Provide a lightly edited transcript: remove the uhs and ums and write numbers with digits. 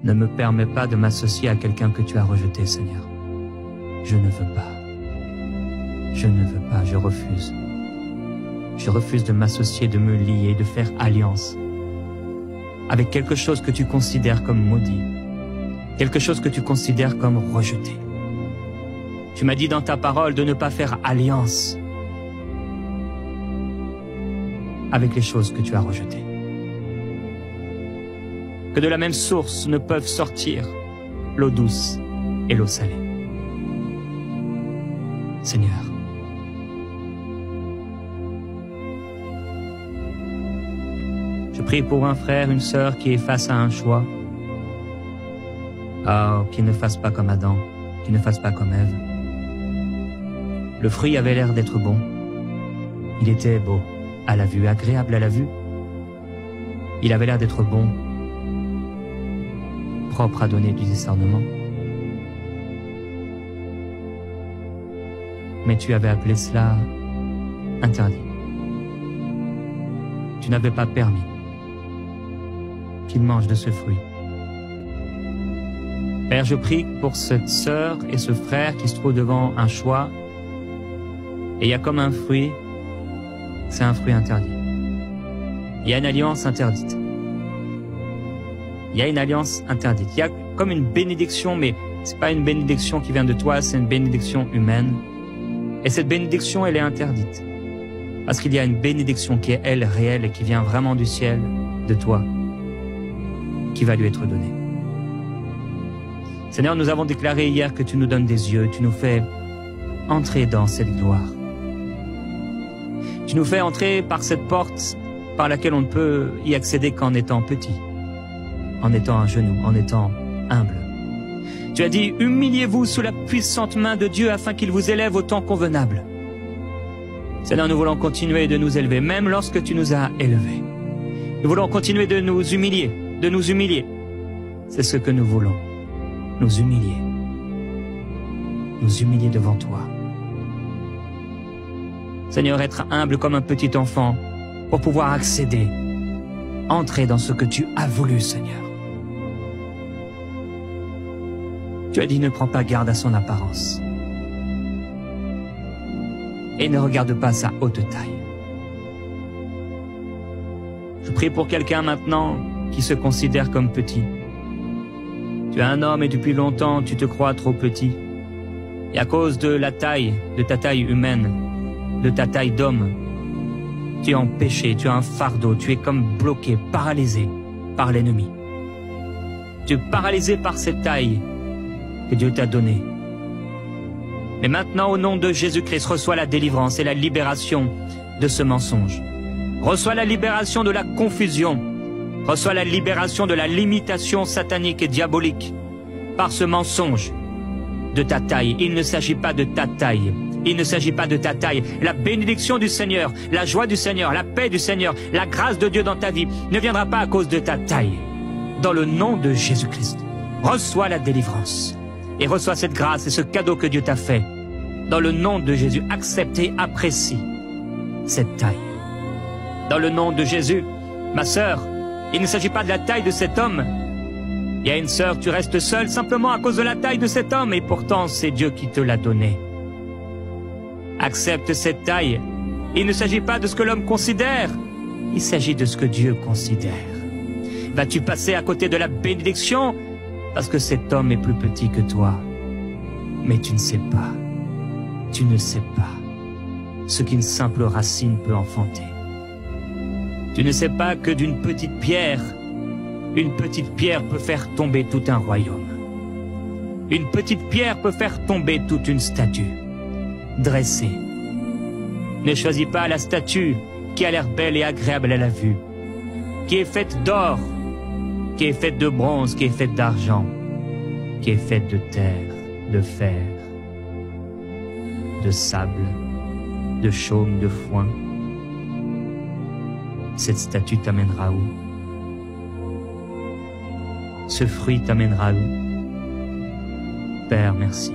Ne me permets pas de m'associer à quelqu'un que tu as rejeté, Seigneur. Je ne veux pas. Je ne veux pas, je refuse. Je refuse de m'associer, de me lier, de faire alliance avec quelque chose que tu considères comme maudit, quelque chose que tu considères comme rejeté. Tu m'as dit dans ta parole de ne pas faire alliance avec les choses que tu as rejetées. Que de la même source ne peuvent sortir l'eau douce et l'eau salée. Seigneur, je prie pour un frère, une sœur qui est face à un choix. Oh, qu'il ne fasse pas comme Adam, qu'il ne fasse pas comme Ève. Le fruit avait l'air d'être bon. Il était beau à la vue, agréable à la vue. Il avait l'air d'être bon, propre à donner du discernement. Mais tu avais appelé cela interdit. Tu n'avais pas permis qu'il mange de ce fruit. Père, je prie pour cette sœur et ce frère qui se trouvent devant un choix. Et il y a comme un fruit, c'est un fruit interdit. Il y a une alliance interdite. Il y a une alliance interdite. Il y a comme une bénédiction, mais c'est pas une bénédiction qui vient de toi, c'est une bénédiction humaine. Et cette bénédiction, elle est interdite. Parce qu'il y a une bénédiction qui est, elle, réelle et qui vient vraiment du ciel, de toi, qui va lui être donnée. Seigneur, nous avons déclaré hier que tu nous donnes des yeux, tu nous fais entrer dans cette gloire. Tu nous fais entrer par cette porte par laquelle on ne peut y accéder qu'en étant petit, en étant à genoux, en étant humble. Tu as dit, humiliez-vous sous la puissante main de Dieu afin qu'il vous élève au temps convenable. Seigneur, nous voulons continuer de nous élever, même lorsque tu nous as élevés. Nous voulons continuer de nous humilier, de nous humilier. C'est ce que nous voulons, nous humilier devant toi. Seigneur, être humble comme un petit enfant pour pouvoir accéder, entrer dans ce que tu as voulu, Seigneur. Tu as dit, ne prends pas garde à son apparence. Et ne regarde pas sa haute taille. Je prie pour quelqu'un maintenant qui se considère comme petit. Tu es un homme et depuis longtemps tu te crois trop petit. Et à cause de la taille, de ta taille humaine, de ta taille d'homme, tu es en péché, tu as un fardeau, tu es comme bloqué, paralysé par l'ennemi. Tu es paralysé par cette taille que Dieu t'a donnée. Mais maintenant, au nom de Jésus-Christ, reçois la délivrance et la libération de ce mensonge. Reçois la libération de la confusion. Reçois la libération de la limitation satanique et diabolique par ce mensonge de ta taille. Il ne s'agit pas de ta taille. Il ne s'agit pas de ta taille. La bénédiction du Seigneur, la joie du Seigneur, la paix du Seigneur, la grâce de Dieu dans ta vie ne viendra pas à cause de ta taille. Dans le nom de Jésus-Christ, reçois la délivrance et reçois cette grâce et ce cadeau que Dieu t'a fait. Dans le nom de Jésus, accepte et apprécie cette taille. Dans le nom de Jésus, ma sœur, il ne s'agit pas de la taille de cet homme. Il y a une sœur, tu restes seule simplement à cause de la taille de cet homme et pourtant c'est Dieu qui te l'a donné. Accepte cette taille. Il ne s'agit pas de ce que l'homme considère, il s'agit de ce que Dieu considère. Vas-tu passer à côté de la bénédiction parce que cet homme est plus petit que toi? Mais tu ne sais pas, tu ne sais pas ce qu'une simple racine peut enfanter. Tu ne sais pas que d'une petite pierre, une petite pierre peut faire tomber tout un royaume. Une petite pierre peut faire tomber toute une statue dressée. Ne choisis pas la statue qui a l'air belle et agréable à la vue, qui est faite d'or, qui est faite de bronze, qui est faite d'argent, qui est faite de terre, de fer, de sable, de chaume, de foin. Cette statue t'amènera où? Ce fruit t'amènera où? Père, merci.